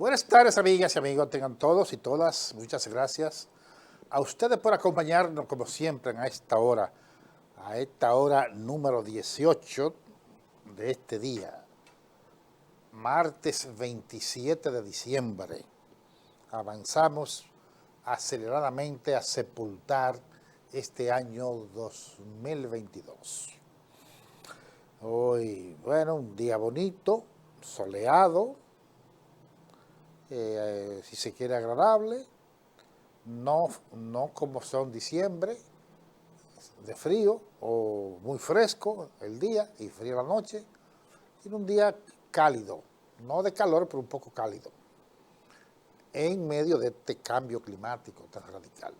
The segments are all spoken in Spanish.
Buenas tardes, amigas y amigos, tengan todos y todas. Muchas gracias a ustedes por acompañarnos, como siempre, a esta hora número 18 de este día, martes 27 de diciembre. Avanzamos aceleradamente a sepultar este año 2022. Hoy, bueno, un día bonito, soleado, si se quiere agradable, no como son diciembre, de frío o muy fresco el día y frío la noche, sino un día cálido, no de calor, pero un poco cálido, en medio de este cambio climático tan radical.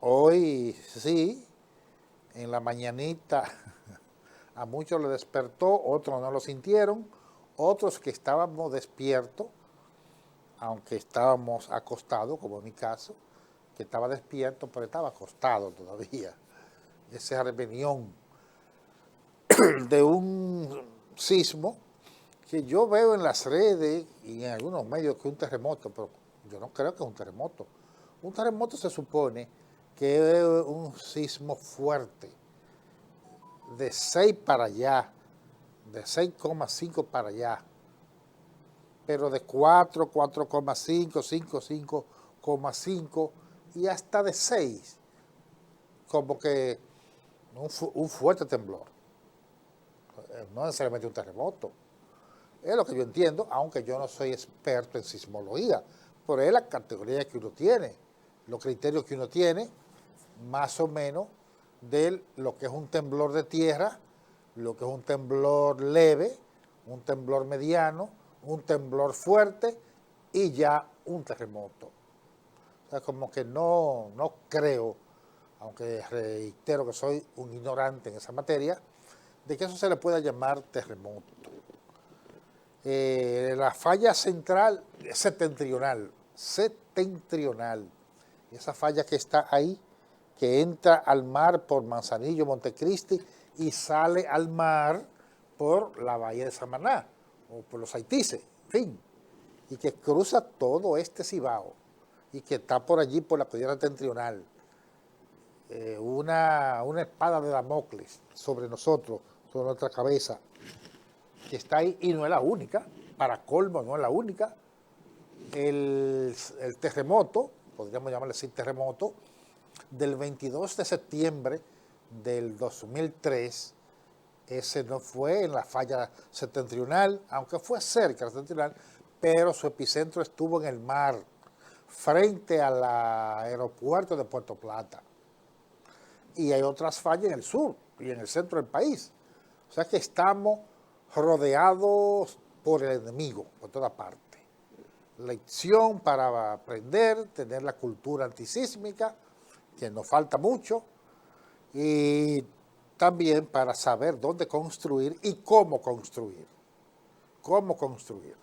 Hoy sí, en la mañanita a muchos les despertó, otros no lo sintieron, otros que estábamos despiertos, aunque estábamos acostados, como en mi caso, que estaba despierto, pero estaba acostado todavía. Esa rebelión de un sismo que yo veo en las redes y en algunos medios que es un terremoto, pero yo no creo que es un terremoto. Un terremoto se supone que es un sismo fuerte, de 6 para allá, de 6,5 para allá, pero de 4, 4,5, 5, 5,5 y hasta de 6, como que un fuerte temblor, no necesariamente un terremoto. Es lo que yo entiendo, aunque yo no soy experto en sismología, pero es la categoría que uno tiene, los criterios que uno tiene, más o menos, de lo que es un temblor de tierra, lo que es un temblor leve, un temblor mediano, un temblor fuerte y ya un terremoto. O sea, como que no creo, aunque reitero que soy un ignorante en esa materia, de que eso se le pueda llamar terremoto. La falla central septentrional, esa falla que está ahí, que entra al mar por Manzanillo, Montecristi y sale al mar por la bahía de Samaná o por los Haitises, en fin, y que cruza todo este Cibao y que está por allí por la cordillera septentrional. Una espada de Damocles sobre nosotros, sobre nuestra cabeza, que está ahí y no es la única, para colmo no es la única. El terremoto, podríamos llamarle así terremoto, del 22 de septiembre del 2003, ese no fue en la falla septentrional, aunque fue cerca de la septentrional, pero su epicentro estuvo en el mar, frente al aeropuerto de Puerto Plata. Y hay otras fallas en el sur y en el centro del país. O sea que estamos rodeados por el enemigo, por toda parte. Lección para aprender, tener la cultura antisísmica, que nos falta mucho, y también para saber dónde construir y cómo construir. Cómo construir.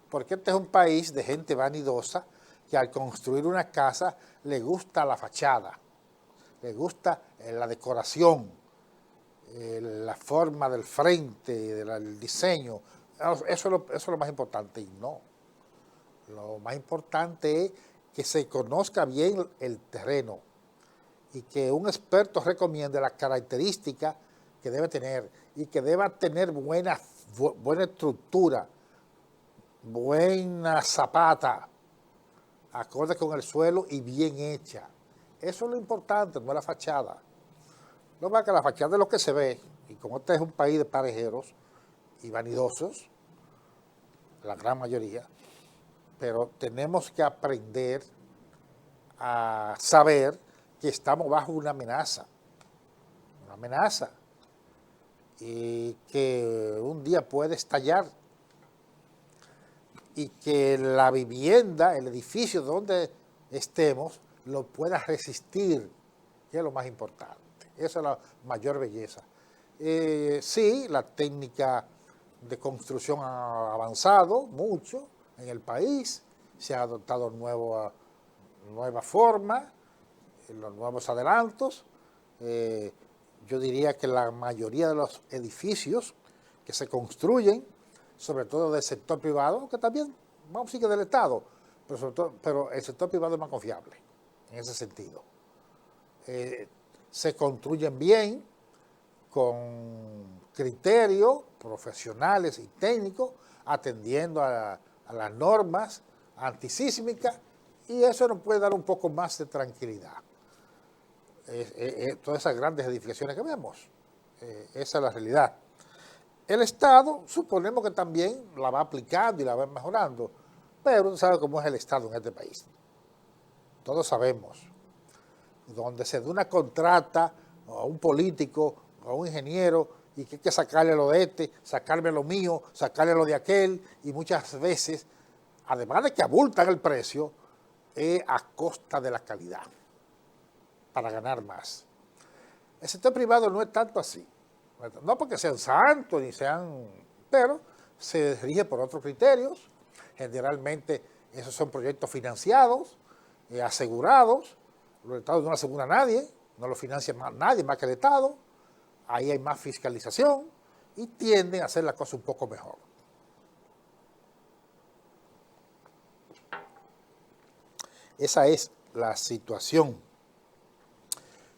Porque este es un país de gente vanidosa que al construir una casa le gusta la fachada, le gusta la decoración, la forma del frente, el diseño. Eso es lo más importante y no. Lo más importante es que se conozca bien el terreno y que un experto recomiende las características que debe tener y que deba tener buena estructura, buena zapata, acorde con el suelo y bien hecha. Eso es lo importante, no es la fachada. No va que la fachada es lo que se ve, y como este es un país de parejeros y vanidosos, la gran mayoría, pero tenemos que aprender a saber que estamos bajo una amenaza, y que un día puede estallar, y que la vivienda, el edificio donde estemos, lo pueda resistir, que es lo más importante. Esa es la mayor belleza. Sí, la técnica de construcción ha avanzado mucho en el país, se ha adoptado nuevas formas, los nuevos adelantos. Yo diría que la mayoría de los edificios que se construyen sobre todo del sector privado, que también vamos a decir que del Estado, pero, sobre todo, pero el sector privado es más confiable en ese sentido. Se construyen bien, con criterios profesionales y técnicos, atendiendo a las normas antisísmicas, y eso nos puede dar un poco más de tranquilidad. Todas esas grandes edificaciones que vemos, esa es la realidad. El Estado, suponemos que también la va aplicando y la va mejorando, pero tú sabes cómo es el Estado en este país. Todos sabemos. Donde se da una contrata a un político, a un ingeniero, y que hay que sacarle lo de este, sacarme lo mío, sacarle lo de aquel, y muchas veces, además de que abultan el precio, es a costa de la calidad, para ganar más. El sector privado no es tanto así, no porque sean santos, ni sean, pero se rige por otros criterios. Generalmente esos son proyectos financiados, asegurados. Los estados no lo asegura a nadie, no lo financia nadie más que el Estado. Ahí hay más fiscalización y tienden a hacer la cosa un poco mejor. Esa es la situación.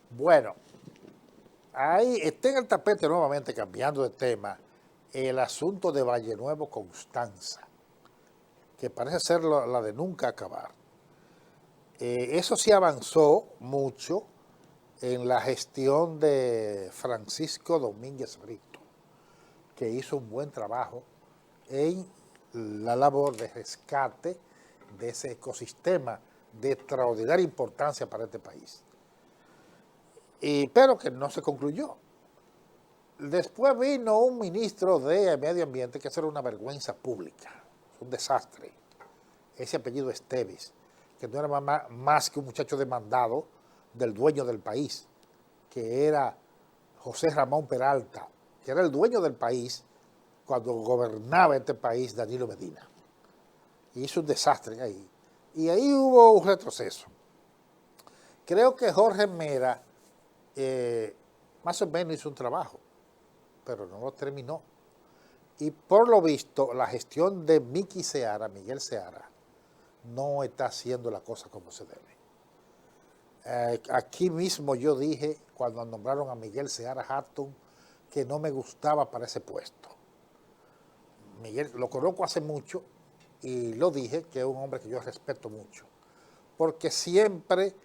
Bueno, ahí está en el tapete nuevamente, cambiando de tema, el asunto de Valle Nuevo Constanza, que parece ser la de nunca acabar. Eso sí avanzó mucho en la gestión de Francisco Domínguez Brito, que hizo un buen trabajo en la labor de rescate de ese ecosistema de extraordinaria importancia para este país. Pero que no se concluyó. Después vino un ministro de Medio Ambiente que eso era una vergüenza pública, un desastre. Ese apellido Esteves, que no era más que un muchacho demandado del dueño del país, que era José Ramón Peralta, que era el dueño del país cuando gobernaba este país Danilo Medina. Y hizo un desastre ahí. Y ahí hubo un retroceso. Creo que Jorge Mera más o menos hizo un trabajo, pero no lo terminó. Y por lo visto, la gestión de Miguel Seara, no está haciendo la cosa como se debe. Aquí mismo yo dije, cuando nombraron a Miguel Seara Hatton, que no me gustaba para ese puesto. Miguel lo conozco hace mucho y lo dije, que es un hombre que yo respeto mucho, porque siempre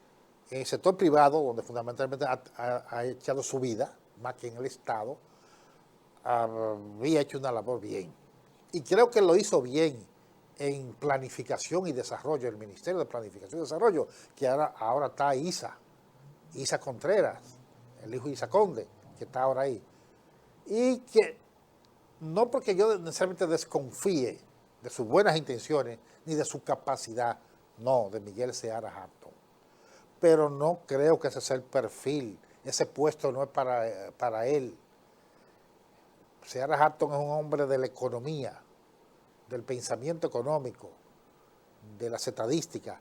en el sector privado, donde fundamentalmente ha echado su vida, más que en el Estado, había hecho una labor bien. Y creo que lo hizo bien en planificación y desarrollo, el Ministerio de Planificación y Desarrollo, que ahora está Isa Contreras, el hijo de Isa Conde, que está ahora ahí. Y que no porque yo necesariamente desconfíe de sus buenas intenciones, ni de su capacidad, no, de Miguel Seara Hatton. Pero no creo que ese sea el perfil, ese puesto no es para él. Seara Hatton es un hombre de la economía, del pensamiento económico, de las estadísticas,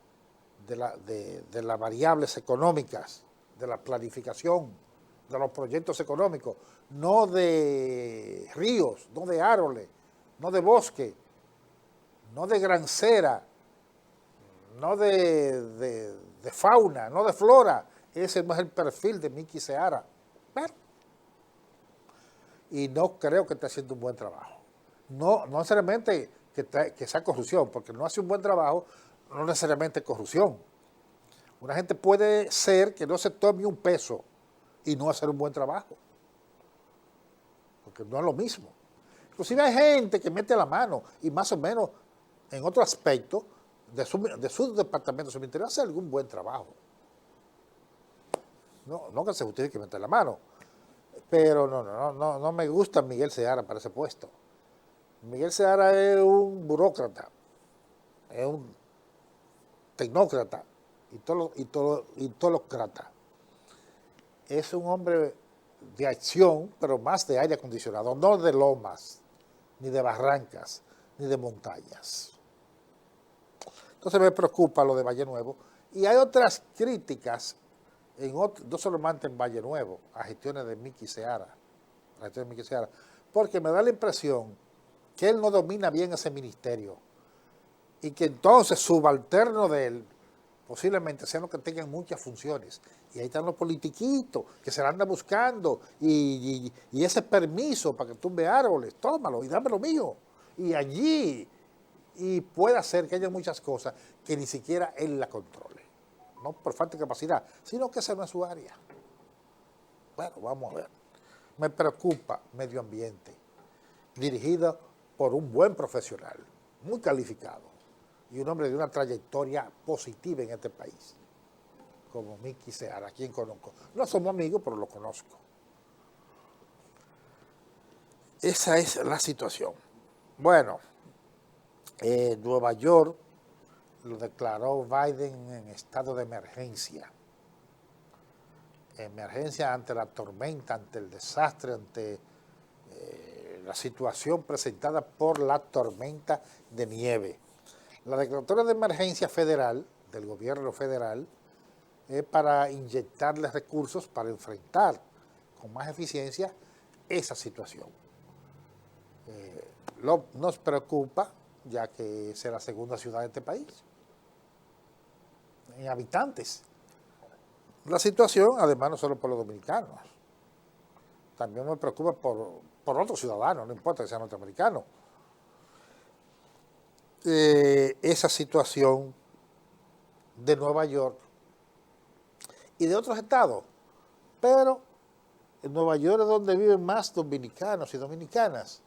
de las variables económicas, de la planificación, de los proyectos económicos, no de ríos, no de árboles, no de bosque, no de grancera, no de fauna, no de flora. Ese no es el perfil de Miki Seara. Y no creo que esté haciendo un buen trabajo. No necesariamente que sea corrupción, porque no hace un buen trabajo, no necesariamente es corrupción. Una gente puede ser que no se tome un peso y no hacer un buen trabajo, porque no es lo mismo. Inclusive hay gente que mete la mano y más o menos en otro aspecto de su departamento, de su ministerio, hace algún buen trabajo. No que se justifique meter la mano, pero no me gusta Miguel Seara para ese puesto. Miguel Seara es un burócrata, es un tecnócrata y tolócrata. Es un hombre de acción, pero más de aire acondicionado, no de lomas, ni de barrancas, ni de montañas. Entonces me preocupa lo de Valle Nuevo. Y hay otras críticas, no solamente en Valle Nuevo, a gestiones de Miki Seara, porque me da la impresión que él no domina bien ese ministerio y que entonces subalterno de él posiblemente sean los que tengan muchas funciones. Y ahí están los politiquitos que se la andan buscando y ese permiso para que tumbe árboles, tómalo y dame lo mío. Y allí, y puede ser que haya muchas cosas que ni siquiera él la controle. No por falta de capacidad, sino que esa no es su área. Bueno, vamos a ver. Me preocupa medio ambiente, dirigido por un buen profesional, muy calificado, y un hombre de una trayectoria positiva en este país, como Miki Seara, a quien conozco. No somos amigos, pero lo conozco. Esa es la situación. Bueno, Nueva York lo declaró Biden en estado de emergencia. Emergencia ante la tormenta, ante el desastre, ante la situación presentada por la tormenta de nieve. La declaratoria de emergencia federal, del gobierno federal, es para inyectarle recursos para enfrentar con más eficiencia esa situación. Nos preocupa, ya que es la segunda ciudad de este país, en habitantes. La situación, además, no solo por los dominicanos, también me preocupa por otros ciudadanos, no importa que sean norteamericanos. Esa situación de Nueva York y de otros estados, pero en Nueva York es donde viven más dominicanos y dominicanas.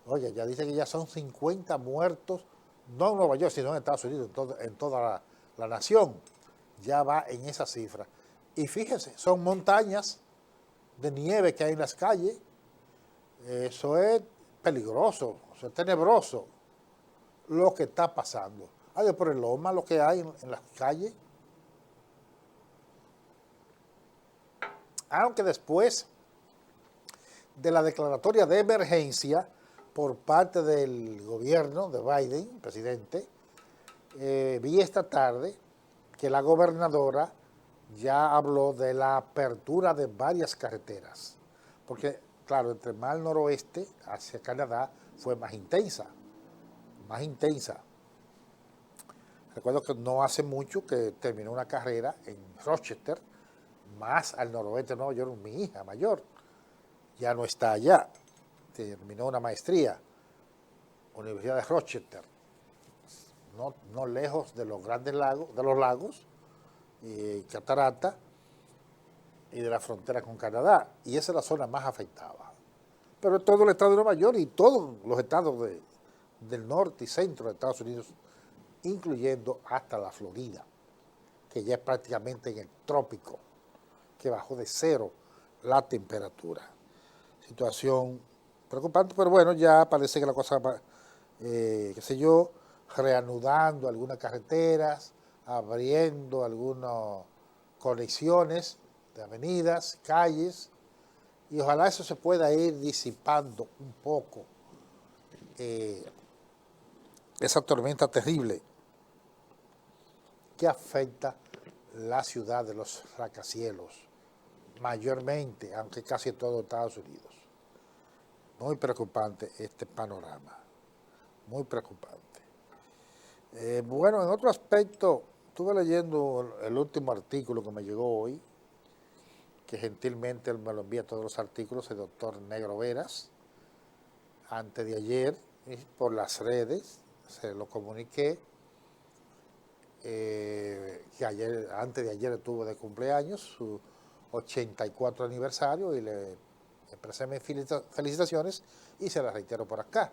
Oye, ya dice que ya son 50 muertos, no en Nueva York, sino en Estados Unidos, en toda la nación. Ya va en esa cifra. Y fíjense, son montañas de nieve que hay en las calles. Eso es peligroso, eso es tenebroso lo que está pasando. Hay por el loma lo que hay en las calles. Aunque después de la declaratoria de emergencia por parte del gobierno de Biden, presidente, vi esta tarde que la gobernadora ya habló de la apertura de varias carreteras, porque claro, entre el mar noroeste hacia Canadá fue más intensa, más intensa. Recuerdo que no hace mucho que terminó una carrera en Rochester, más al noroeste de Nueva York, mi hija mayor, ya no está allá, terminó una maestría, Universidad de Rochester, no lejos de los grandes lagos, de los lagos, catarata, y de la frontera con Canadá, y esa es la zona más afectada. Pero todo el estado de Nueva York y todos los estados del norte y centro de Estados Unidos, incluyendo hasta la Florida, que ya es prácticamente en el trópico, que bajó de cero la temperatura. Situación preocupante, pero bueno, ya parece que la cosa va, qué sé yo, reanudando algunas carreteras, abriendo algunas conexiones de avenidas, calles, y ojalá eso se pueda ir disipando un poco esa tormenta terrible que afecta la ciudad de los rascacielos, mayormente, aunque casi todo Estados Unidos. Muy preocupante este panorama, muy preocupante. Bueno, en otro aspecto, estuve leyendo el último artículo que me llegó hoy, que gentilmente él me lo envía todos los artículos, el doctor Negro Veras, antes de ayer, por las redes, se lo comuniqué, que antes de ayer estuvo de cumpleaños, su 84 aniversario, y le expresé mis felicitaciones y se las reitero por acá.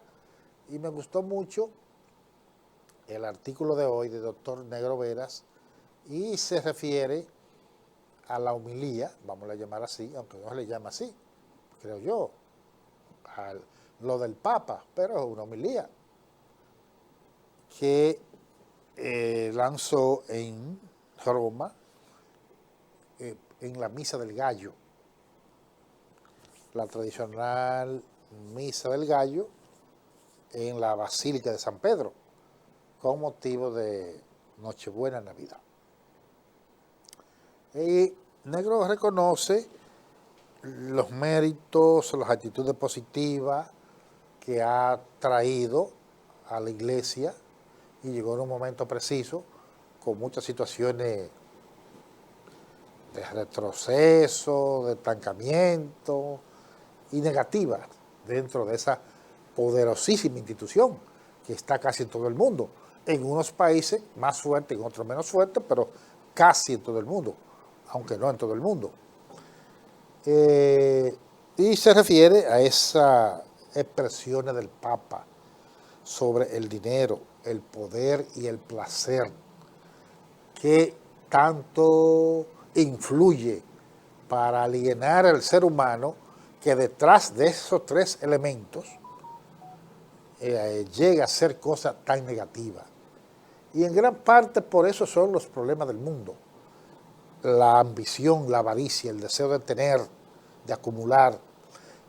Y me gustó mucho el artículo de hoy de doctor Negro Veras, y se refiere a la homilía, vamos a llamar así, aunque no se le llama así, creo yo, a lo del Papa, pero es una homilía que lanzó en Roma, en la Misa del Gallo, la tradicional Misa del Gallo en la Basílica de San Pedro, con motivo de Nochebuena, Navidad. Y Negro reconoce los méritos, las actitudes positivas que ha traído a la iglesia y llegó en un momento preciso con muchas situaciones de retroceso, de estancamiento y negativas dentro de esa poderosísima institución que está casi en todo el mundo. En unos países más fuertes, en otros menos fuertes, pero casi en todo el mundo, aunque no en todo el mundo. Y se refiere a esas expresiones del Papa sobre el dinero, el poder y el placer que tanto influye para alienar al ser humano, que detrás de esos tres elementos llega a ser cosas tan negativas. Y en gran parte por eso son los problemas del mundo. La ambición, la avaricia, el deseo de tener, de acumular,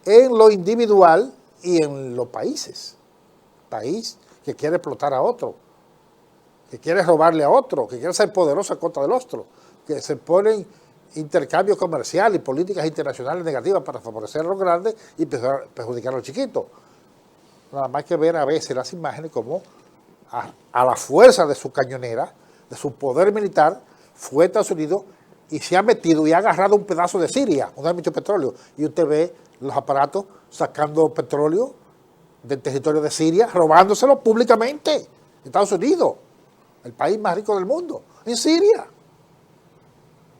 en lo individual y en los países. País que quiere explotar a otro, que quiere robarle a otro, que quiere ser poderoso a costa del otro, que se ponen intercambios comerciales y políticas internacionales negativas para favorecer a los grandes y perjudicar a los chiquitos. Nada más que ver a veces las imágenes como a la fuerza de su cañonera, de su poder militar, fue a Estados Unidos y se ha metido y ha agarrado un pedazo de Siria, donde hay mucho petróleo. Y usted ve los aparatos sacando petróleo del territorio de Siria, robándoselo públicamente. Estados Unidos, el país más rico del mundo, en Siria.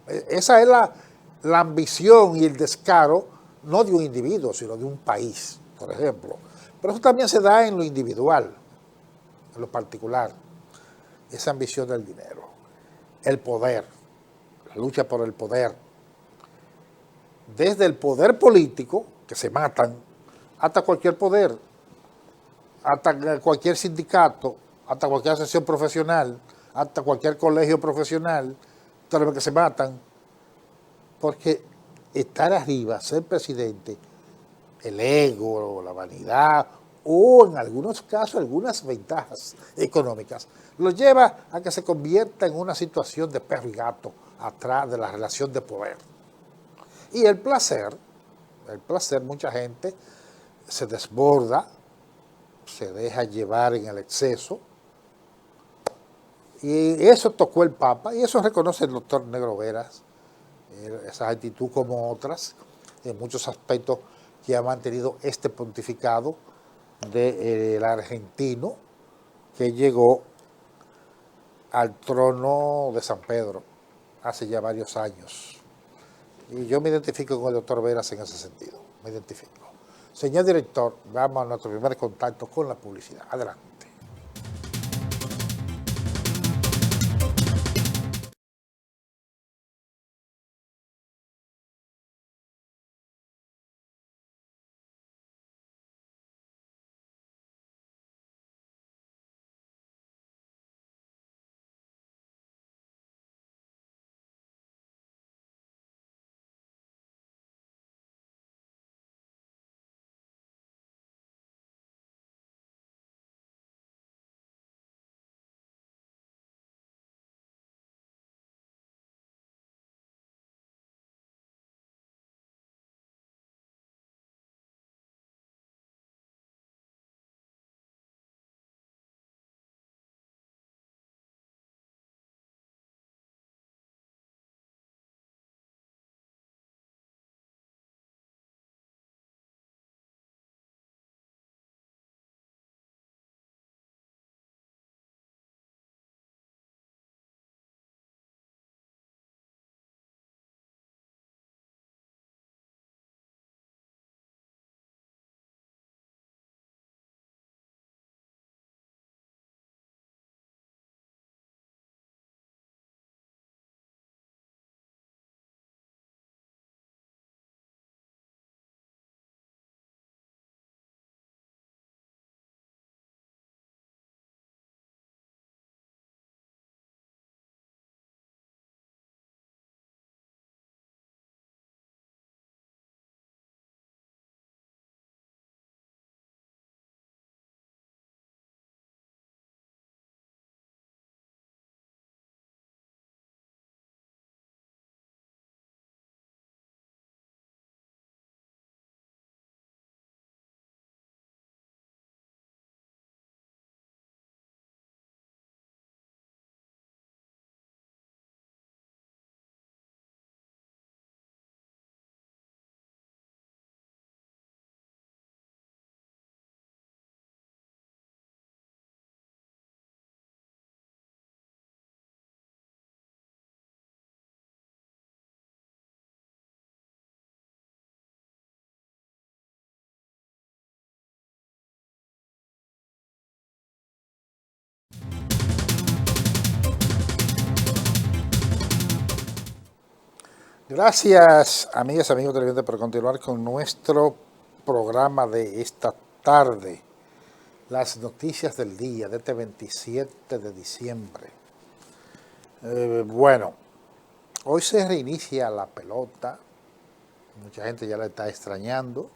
Esa es la ambición y el descaro, no de un individuo, sino de un país, por ejemplo. Pero eso también se da en lo individual, en lo particular, esa ambición del dinero, el poder, la lucha por el poder, desde el poder político, que se matan, hasta cualquier poder, hasta cualquier sindicato, hasta cualquier asociación profesional, hasta cualquier colegio profesional, todos los que se matan, porque estar arriba, ser presidente, el ego, la vanidad, o en algunos casos algunas ventajas económicas, lo lleva a que se convierta en una situación de perro y gato atrás de la relación de poder. Y el placer, mucha gente se desborda, se deja llevar en el exceso, y eso tocó el Papa, y eso reconoce el doctor Negro Veras, esa actitud como otras, en muchos aspectos que ha mantenido este pontificado del argentino que llegó al trono de San Pedro hace ya varios años. Y yo me identifico con el doctor Veras en ese sentido, me identifico. Señor director, vamos a nuestro primer contacto con la publicidad. Adelante. Gracias, amigas y amigos televidentes, por continuar con nuestro programa de esta tarde. Las noticias del día de este 27 de diciembre. Bueno, hoy se reinicia la pelota. Mucha gente ya la está extrañando.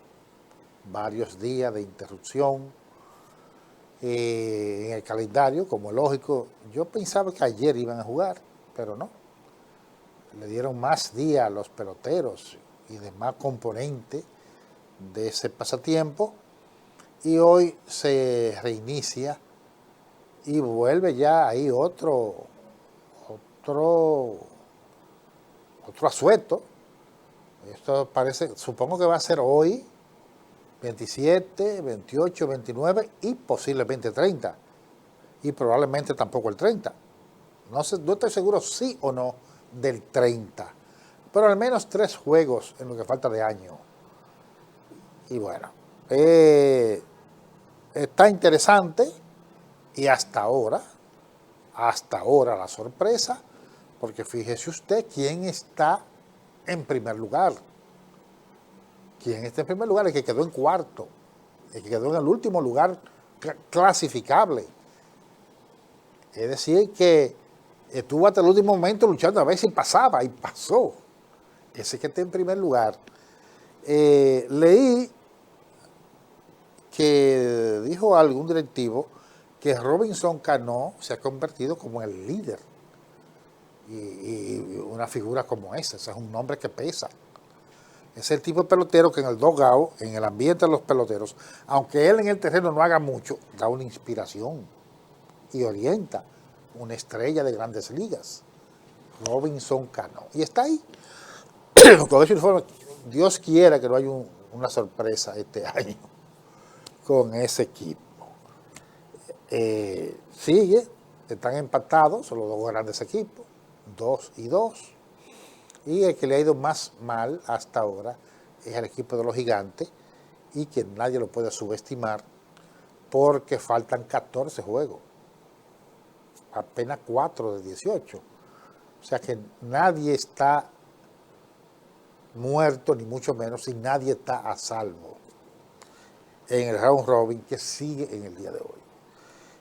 Varios días de interrupción en el calendario, como es lógico. Yo pensaba que ayer iban a jugar, pero no. Le dieron más días a los peloteros y demás componentes de ese pasatiempo, y hoy se reinicia y vuelve ya ahí otro, otro asueto. Esto parece, supongo que va a ser hoy, 27, 28, 29 y posiblemente 30. Y probablemente tampoco el 30. No estoy seguro sí o no del 30. Pero al menos 3 juegos en lo que falta de año. Y bueno, está interesante. Y hasta ahora la sorpresa, porque fíjese usted quién está en primer lugar. ¿Quién está en primer lugar? El que quedó en cuarto, el que quedó en el último lugar clasificable. Es decir, que estuvo hasta el último momento luchando a ver si pasaba, y pasó. Ese que está en primer lugar. Leí que dijo algún directivo que Robinson Cano se ha convertido como el líder. Y una figura como esa es un nombre que pesa. Es el tipo de pelotero que en el dugout, en el ambiente de los peloteros, aunque él en el terreno no haga mucho, da una inspiración y orienta. Una estrella de grandes ligas, Robinson Cano. Y está ahí. Con ese informe, Dios quiera que no haya una sorpresa este año con ese equipo. Sigue, están empatados, son los dos grandes equipos, 2-2. Y el que le ha ido más mal hasta ahora es el equipo de los Gigantes, y que nadie lo puede subestimar porque faltan 14 juegos, apenas 4 de 18. O sea que nadie está muerto, ni mucho menos, y nadie está a salvo en el round robin que sigue en el día de hoy.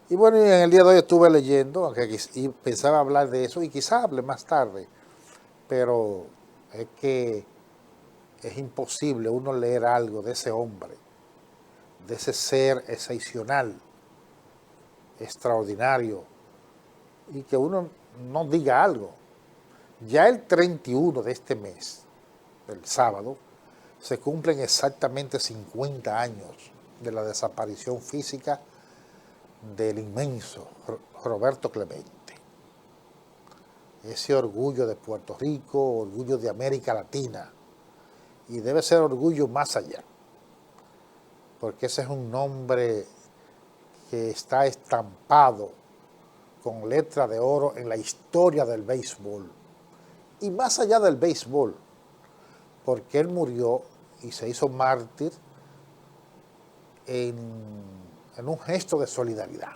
Y bueno, en el día de hoy estuve leyendo, aunque y pensaba hablar de eso, y quizá hable más tarde, pero es que es imposible uno leer algo de ese hombre, de ese ser excepcional, extraordinario, y que uno no diga algo. Ya el 31 de este mes, el sábado, se cumplen exactamente 50 años de la desaparición física del inmenso Roberto Clemente. Ese orgullo de Puerto Rico, orgullo de América Latina, y debe ser orgullo más allá, porque ese es un nombre que está estampado con letra de oro en la historia del béisbol, y más allá del béisbol, porque él murió y se hizo mártir en un gesto de solidaridad.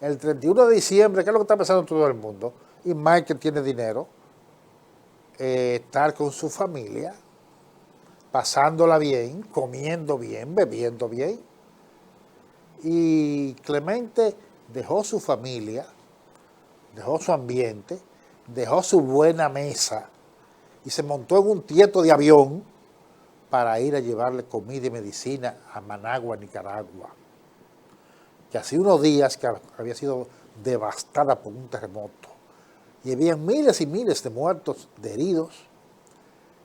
El 31 de diciembre, ¿qué es lo que está pensando todo el mundo? Y Mike, que tiene dinero, estar con su familia, pasándola bien, comiendo bien, bebiendo bien. Y Clemente dejó su familia, dejó su ambiente, dejó su buena mesa y se montó en un tieto de avión para ir a llevarle comida y medicina a Managua, Nicaragua, que hacía unos días que había sido devastada por un terremoto. Y había miles y miles de muertos, de heridos,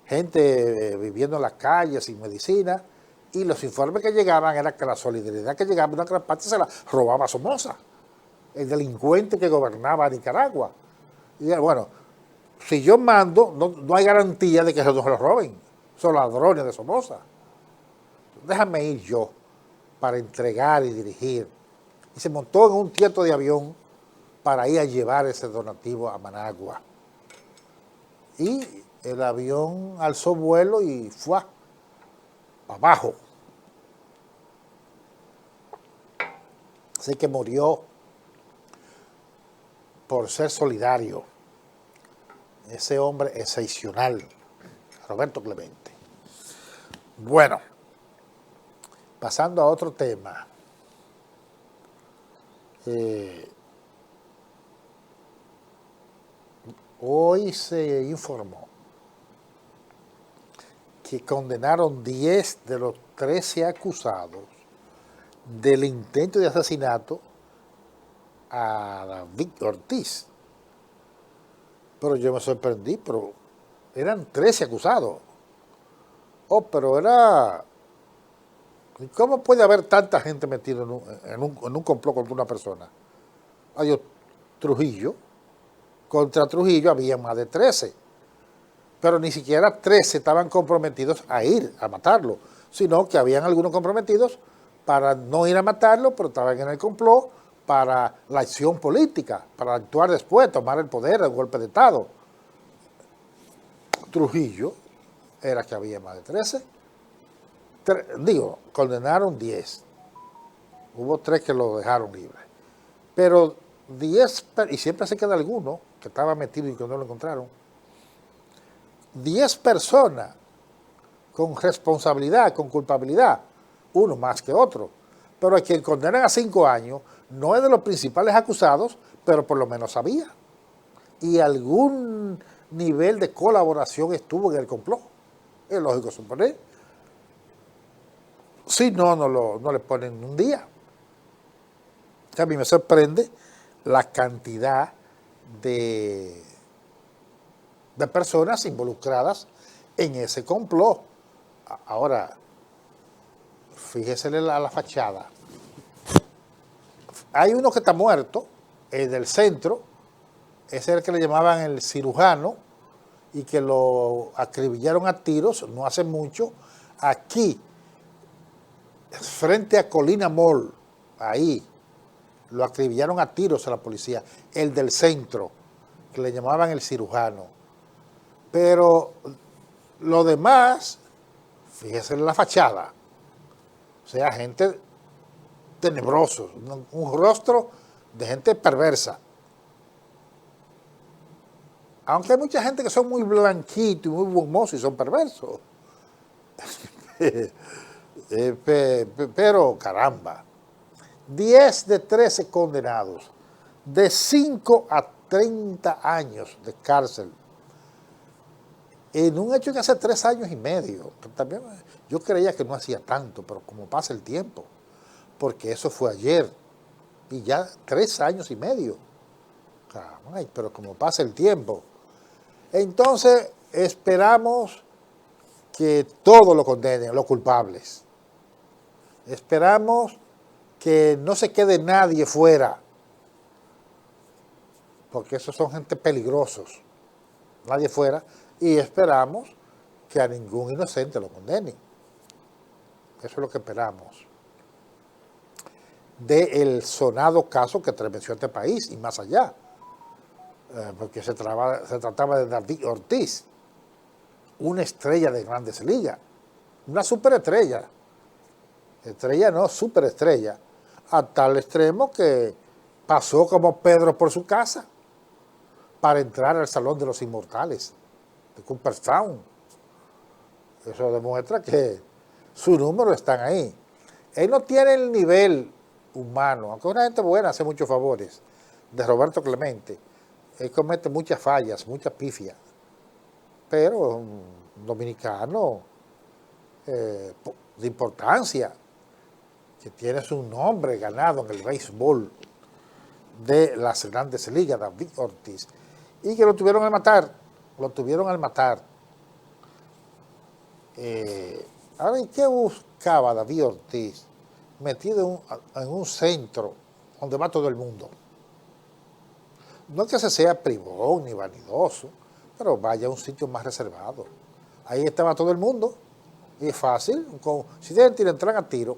gente viviendo en las calles sin medicina, y los informes que llegaban era que la solidaridad que llegaba, una gran parte se la robaba Somoza, el delincuente que gobernaba Nicaragua. Y bueno, si yo mando, no hay garantía de que no se lo roben, son ladrones de Somoza. Déjame ir yo para entregar y dirigir. Y se montó en un tieto de avión para ir a llevar ese donativo a Managua. Y el avión alzó vuelo y fue abajo. Así que murió por ser solidario. ese hombre excepcional, Roberto Clemente. Bueno, pasando a otro tema. Hoy se informó que condenaron 10 de los 13 acusados del intento de asesinato a David Ortiz. Pero yo me sorprendí, pero eran 13 acusados. Oh, pero era... ¿Cómo puede haber tanta gente metida en un complot contra una persona? Adiós, Trujillo. Contra Trujillo había más de 13. Pero ni siquiera 13 estaban comprometidos a ir a matarlo, sino que habían algunos comprometidos para no ir a matarlo, pero estaban en el complot para la acción política, para actuar después, tomar el poder, el golpe de Estado. Trujillo era que había más de 13. Condenaron 10. Hubo 3 que lo dejaron libre. Pero 10, y siempre se queda alguno que estaba metido y que no lo encontraron. 10 personas con responsabilidad, con culpabilidad, uno más que otro. Pero a quien condenan a 5 años no es de los principales acusados, pero por lo menos sabía. Y algún nivel de colaboración estuvo en el complot. Es lógico suponer. Si no, no le ponen un día. A mí me sorprende la cantidad de personas involucradas en ese complot. Ahora, fíjese la fachada. Hay uno que está muerto, el del centro, ese es el que le llamaban el cirujano, y que lo acribillaron a tiros no hace mucho, aquí, frente a Colina Mall, ahí, lo acribillaron a tiros a la policía, el del centro, que le llamaban el cirujano. Pero lo demás, fíjese en la fachada, o sea, gente tenebrosa, un rostro de gente perversa. Aunque hay mucha gente que son muy blanquitos y muy bumosos y son perversos. Pero, caramba, 10 de 13 condenados, de 5 a 30 años de cárcel, en un hecho que hace 3 años y medio. También yo creía que no hacía tanto, pero como pasa el tiempo, porque eso fue ayer, y ya 3 años y medio. Caray, pero como pasa el tiempo. Entonces esperamos que todos lo condenen, los culpables. Esperamos que no se quede nadie fuera, porque esos son gente peligrosos, nadie fuera, y esperamos que a ningún inocente lo condenen. Eso es lo que esperamos. Del sonado caso que estremeció este país y más allá, porque se trataba de David Ortiz, una estrella de Grandes Ligas, una superestrella, estrella no, superestrella, a tal extremo que pasó como Pedro por su casa para entrar al Salón de los Inmortales de Cooperstown. Eso demuestra que sus números están ahí. Él no tiene el nivel humano, aunque una gente buena, hace muchos favores, de Roberto Clemente. Él comete muchas fallas, muchas pifias, pero un dominicano de importancia, que tiene su nombre ganado en el béisbol de las Grandes Ligas, David Ortiz, y que lo tuvieron al matar, ahora, ¿y qué buscaba David Ortiz metido en un centro donde va todo el mundo? No es que se sea privón ni vanidoso, pero vaya a un sitio más reservado. Ahí estaba todo el mundo, y es fácil, si tienen tiro, entran a tiro.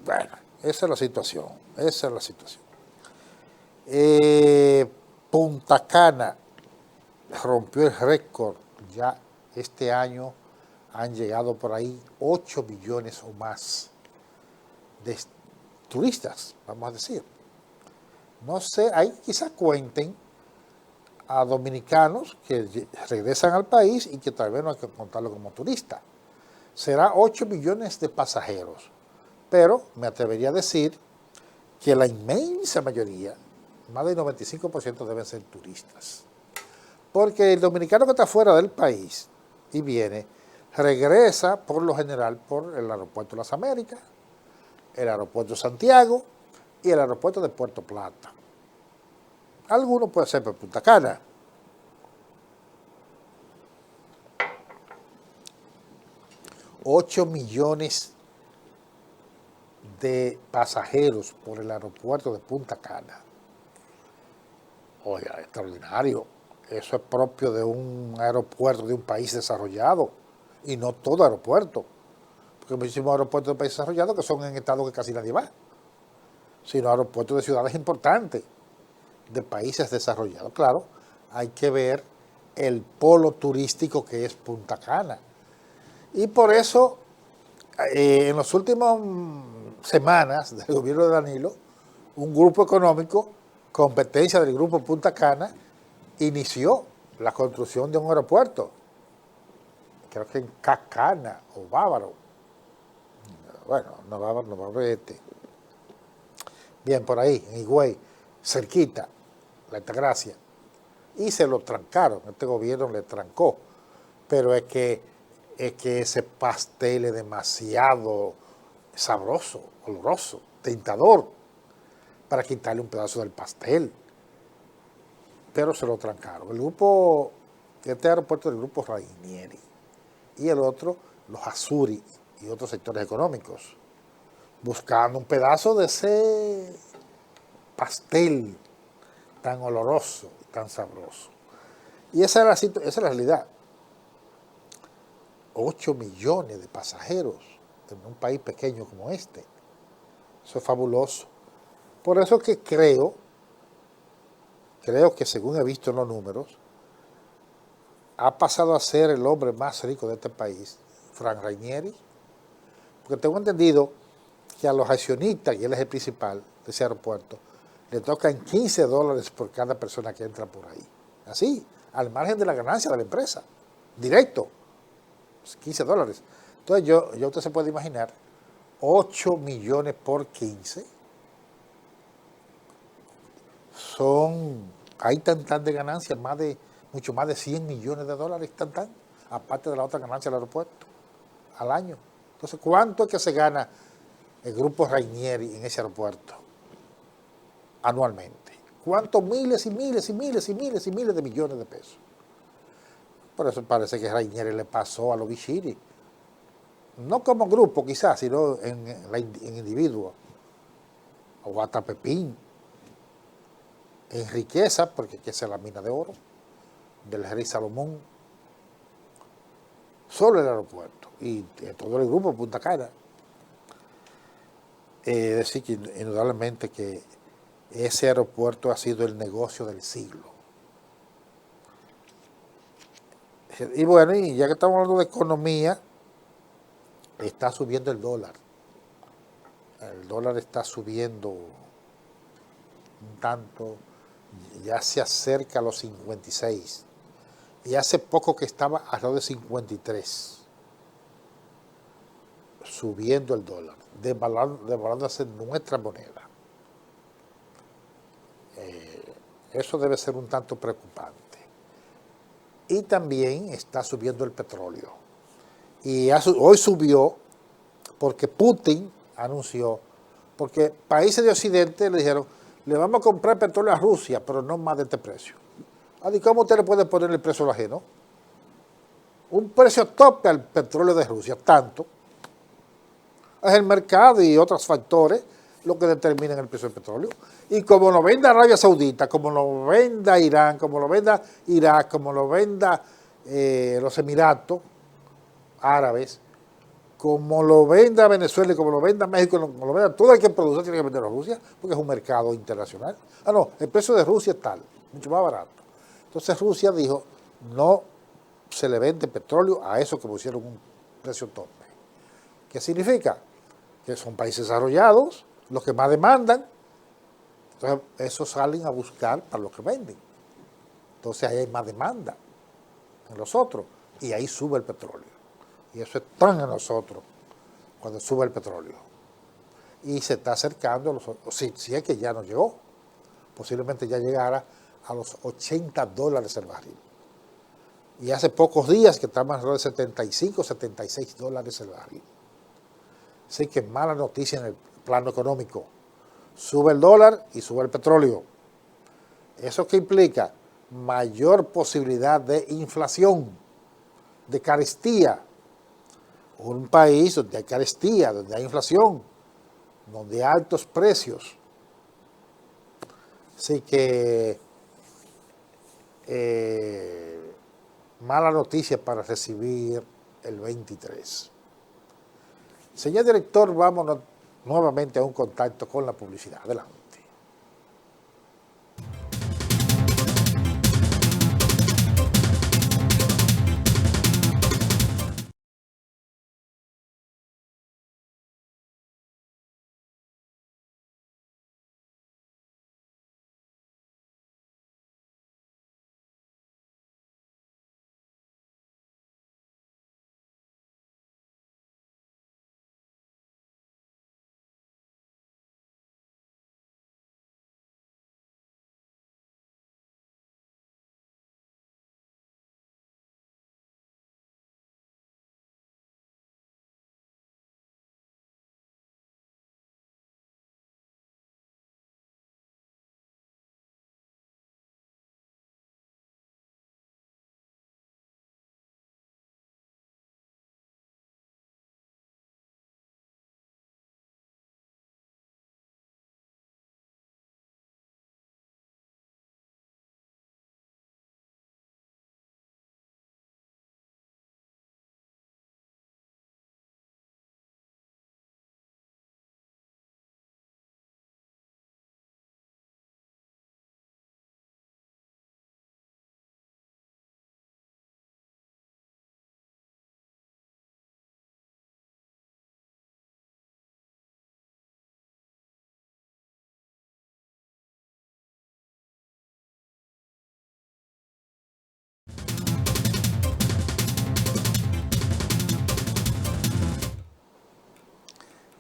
Bueno, esa es la situación, Punta Cana rompió el récord, ya este año han llegado por ahí 8 millones o más de turistas, vamos a decir. No sé, ahí quizás cuenten a dominicanos que regresan al país y que tal vez no hay que contarlo como turista. Será 8 millones de pasajeros, pero me atrevería a decir que la inmensa mayoría, más del 95% deben ser turistas. Porque el dominicano que está fuera del país y viene, regresa por lo general por el aeropuerto de las Américas, el aeropuerto de Santiago y el aeropuerto de Puerto Plata. Algunos puede ser por Punta Cana. $8 millones de pasajeros por el aeropuerto de Punta Cana. Oiga, extraordinario. Eso es propio de un aeropuerto de un país desarrollado y no todo aeropuerto. Porque muchísimos aeropuertos de países desarrollados que son en estados que casi nadie va, sino aeropuertos de ciudades importantes de países desarrollados. Claro, hay que ver el polo turístico que es Punta Cana. Y por eso, en las últimas semanas del gobierno de Danilo, un grupo económico, competencia del grupo Punta Cana, inició la construcción de un aeropuerto, creo que en Cacana o Bávaro. Bueno, no Bávaro bien, por ahí, en Higüey, cerquita, la Altagracia. Y se lo trancaron, este gobierno le trancó. Pero es que ese pastel es demasiado sabroso, oloroso, tentador, para quitarle un pedazo del pastel. Pero se lo trancaron. Este aeropuerto del grupo Rainieri y el otro, los Azuri y otros sectores económicos, buscando un pedazo de ese pastel tan oloroso, tan sabroso. Y esa es la realidad. 8 millones de pasajeros en un país pequeño como este. Eso es fabuloso. Por eso que creo que según he visto en los números, ha pasado a ser el hombre más rico de este país, Frank Rainieri, porque tengo entendido que a los accionistas, y él es el principal de ese aeropuerto, le tocan $15 por cada persona que entra por ahí. Así, al margen de la ganancia de la empresa, directo, $15. Entonces ya usted se puede imaginar, 8 millones por 15, hay tan de ganancias, mucho más de $100 millones, aparte de la otra ganancia del aeropuerto, al año. Entonces, ¿cuánto es que se gana el grupo Rainieri en ese aeropuerto anualmente? ¿Cuántos miles y miles y miles y miles y miles de millones de pesos? Por eso parece que Rainieri le pasó a los Bichiri. No como grupo quizás, sino en individuo. O hasta Pepín. En riqueza, porque esa es la mina de oro del rey Salomón. Solo el aeropuerto. Y todo el grupo Punta Cana. Es decir, que indudablemente que ese aeropuerto ha sido el negocio del siglo. Y bueno, y ya que estamos hablando de economía, está subiendo el dólar. El dólar está subiendo un tanto, ya se acerca a los 56. Y hace poco que estaba alrededor de 53. Subiendo el dólar, devaluándose nuestra moneda. Eso debe ser un tanto preocupante. Y también está subiendo el petróleo. Y hoy subió porque Putin anunció, porque países de Occidente le dijeron, le vamos a comprar petróleo a Rusia, pero no más de este precio. ¿Y cómo usted le puede poner el precio al ajeno? Un precio tope al petróleo de Rusia, tanto. Es el mercado y otros factores lo que determinan el precio del petróleo. Y como lo venda Arabia Saudita, como lo venda Irán, como lo venda Irak, como lo venda los Emiratos Árabes, como lo venda Venezuela y como lo venda México, como lo venda todo el que produce tiene que vender a Rusia, porque es un mercado internacional. No, el precio de Rusia es tal, mucho más barato. Entonces Rusia dijo, no se le vende petróleo a eso que pusieron un precio tope. ¿Qué significa? Que son países desarrollados, los que más demandan, Entonces, eso salen a buscar para lo que venden. Entonces, ahí hay más demanda en los otros. Y ahí sube el petróleo. Y eso es tan a nosotros cuando sube el petróleo. Y se está acercando, si es que ya no llegó, posiblemente ya llegara a los $80 el barril. Y hace pocos días que está más de 75, $76 el barril. Así que mala noticia en el plano económico. Sube el dólar y sube el petróleo. ¿Eso qué implica? Mayor posibilidad de inflación, de carestía. Un país donde hay carestía, donde hay inflación, donde hay altos precios. Así que mala noticia para recibir el 23. Señor director, vámonos nuevamente a un contacto con la publicidad. Adelante.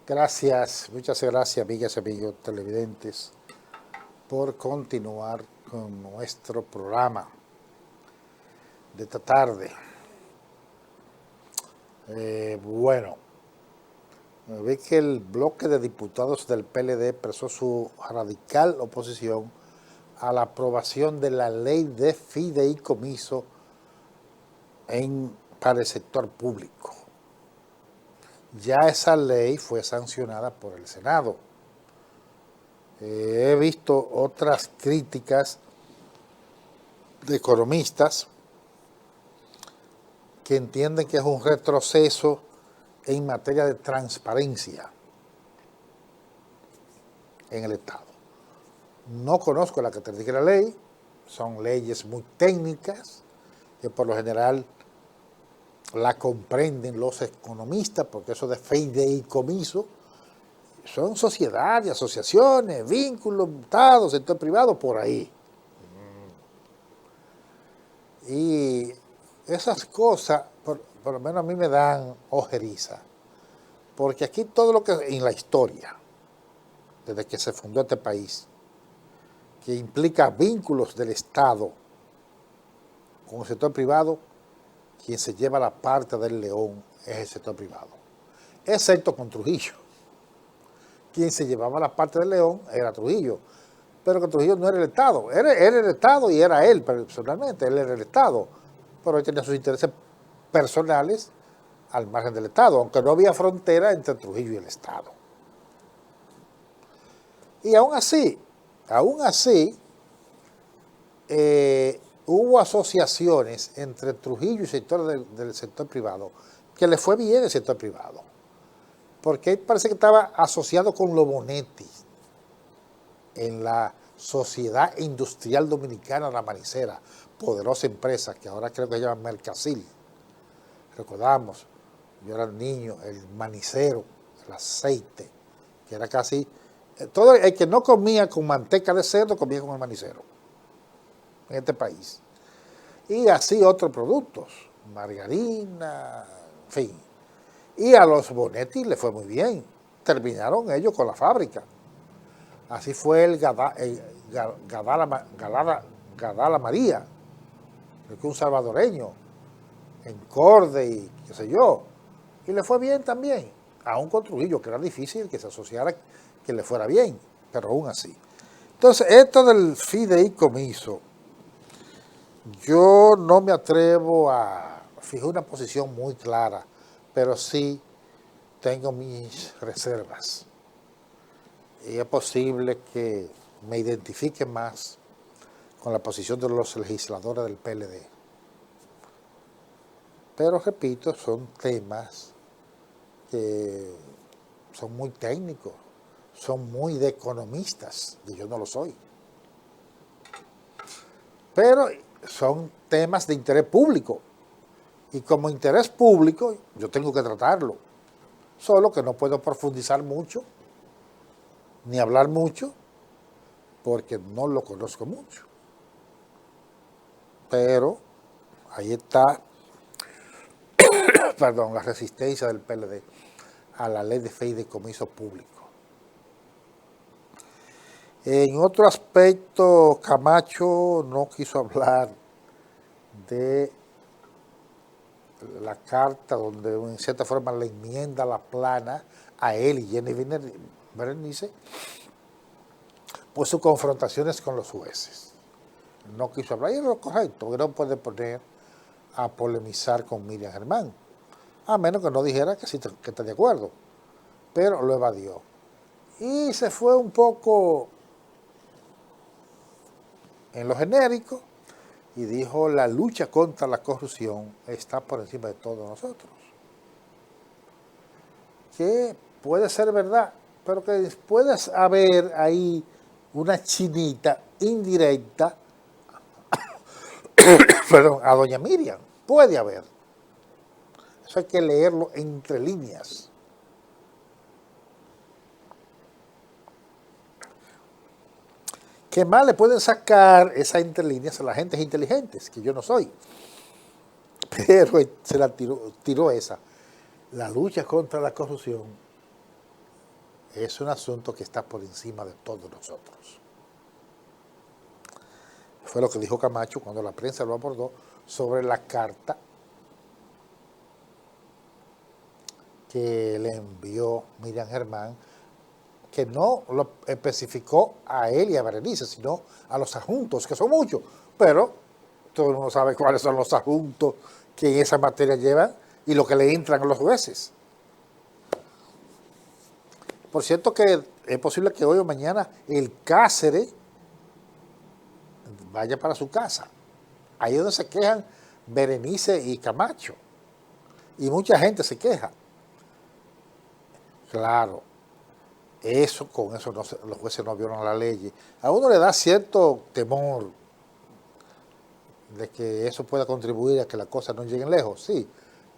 Gracias, muchas gracias, amigas y amigos televidentes, por continuar con nuestro programa de esta tarde. Bueno, vi que el bloque de diputados del PLD expresó su radical oposición a la aprobación de la ley de fideicomiso para el sector público. Ya esa ley fue sancionada por el Senado. He visto otras críticas de economistas que entienden que es un retroceso en materia de transparencia en el Estado. No conozco la característica de la ley, son leyes muy técnicas que por lo general la comprenden los economistas, porque eso de fideicomiso son sociedades, asociaciones, vínculos, Estado, sector privado, por ahí. Y esas cosas, por lo menos a mí me dan ojeriza, porque aquí todo lo que en la historia, desde que se fundó este país, que implica vínculos del Estado con el sector privado, quien se lleva la parte del león es el sector privado, excepto con Trujillo. Quien se llevaba la parte del león era Trujillo, pero que Trujillo no era el Estado, era el Estado y era él personalmente, él era el Estado, pero él tenía sus intereses personales al margen del Estado, aunque no había frontera entre Trujillo y el Estado. Y aún así, hubo asociaciones entre Trujillo y sector del sector privado que le fue bien el sector privado, porque él parece que estaba asociado con Lobonetti en la Sociedad Industrial Dominicana La Manicera, poderosa empresa que ahora creo que se llama Mercasil. Recordamos, yo era niño, el manicero, el aceite, que era casi Todo el que no comía con manteca de cerdo comía con el manicero en este país. Y así otros productos, margarina, en fin. Y a los Bonetti le fue muy bien. Terminaron ellos con la fábrica. Así fue Gadala María, que es un salvadoreño, en Corde y qué sé yo. Y le fue bien también. Aún con Trujillo, que era difícil que se asociara, que le fuera bien, pero aún así. Entonces, esto del fideicomiso, yo no me atrevo a fijar una posición muy clara, pero sí tengo mis reservas. Y es posible que me identifique más con la posición de los legisladores del PLD. Pero repito, son temas que son muy técnicos, son muy de economistas, y yo no lo soy. Pero son temas de interés público, y como interés público yo tengo que tratarlo, solo que no puedo profundizar mucho, ni hablar mucho, porque no lo conozco mucho. Pero ahí está, perdón, la resistencia del PLD a la ley de fideicomiso público. En otro aspecto, Camacho no quiso hablar de la carta donde en cierta forma le enmienda la plana a él y Jenny Berenice por sus confrontaciones con los jueces. No quiso hablar, y es lo correcto, que no puede poner a polemizar con Miriam Germán, a menos que no dijera que sí que está de acuerdo, pero lo evadió. Y se fue un poco en lo genérico y dijo: la lucha contra la corrupción está por encima de todos nosotros. Que puede ser verdad, pero que puede haber ahí una chinita indirecta perdón, a doña Miriam. Puede haber. Eso hay que leerlo entre líneas. ¿Qué más le pueden sacar esas entre líneas a la gente inteligentes? Que yo no soy. Pero se la tiró esa. La lucha contra la corrupción es un asunto que está por encima de todos nosotros. Fue lo que dijo Camacho cuando la prensa lo abordó sobre la carta que le envió Miriam Germán, que no lo especificó a él y a Berenice, sino a los adjuntos, que son muchos, pero todo el mundo sabe cuáles son los adjuntos que en esa materia llevan y lo que le entran a los jueces. Por cierto que es posible que hoy o mañana el Cáceres vaya para su casa. Ahí es donde se quejan Berenice y Camacho. Y mucha gente se queja. Claro, con eso no los jueces no violan la ley. A uno le da cierto temor de que eso pueda contribuir a que las cosas no lleguen lejos, sí,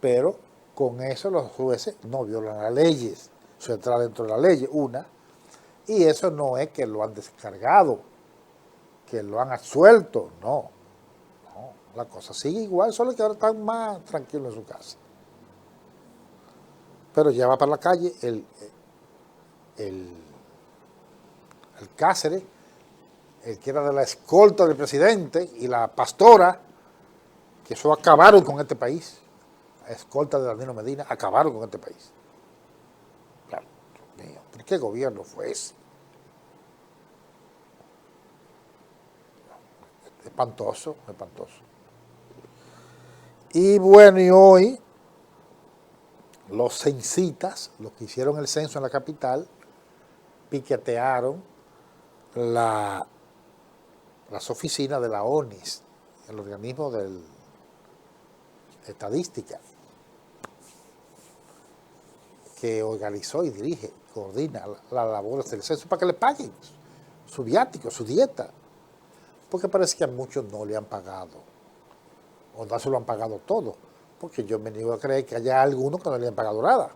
pero con eso los jueces no violan las leyes. Eso entra dentro de la ley, una, y eso no es que lo han descargado, que lo han absuelto, no, la cosa sigue igual, solo que ahora están más tranquilos en su casa. Pero ya va para la calle el Cáceres, el que era de la escolta del presidente, y la pastora, que eso acabaron con este país, la escolta de Danilo Medina, acabaron con este país. Claro, Dios mío, ¿pero qué gobierno fue ese? Espantoso, espantoso. Y bueno, y hoy los censitas, los que hicieron el censo en la capital, piquetearon las oficinas de la ONIS, el organismo de estadística, que organizó y dirige, coordina las labores del censo para que le paguen su viático, su dieta, porque parece que a muchos no le han pagado, o no se lo han pagado todo, porque yo me niego a creer que haya algunos que no le han pagado nada,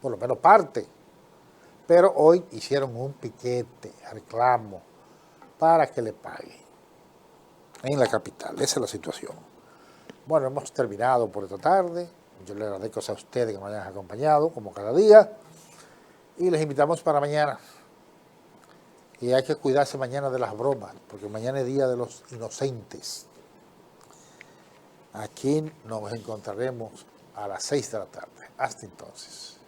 por lo menos parte. Pero hoy hicieron un piquete, reclamo, para que le paguen en la capital. Esa es la situación. Bueno, hemos terminado por esta tarde. Yo les agradezco a ustedes que me hayan acompañado, como cada día. Y les invitamos para mañana. Y hay que cuidarse mañana de las bromas, porque mañana es Día de los Inocentes. Aquí nos encontraremos a las 6 de la tarde. Hasta entonces.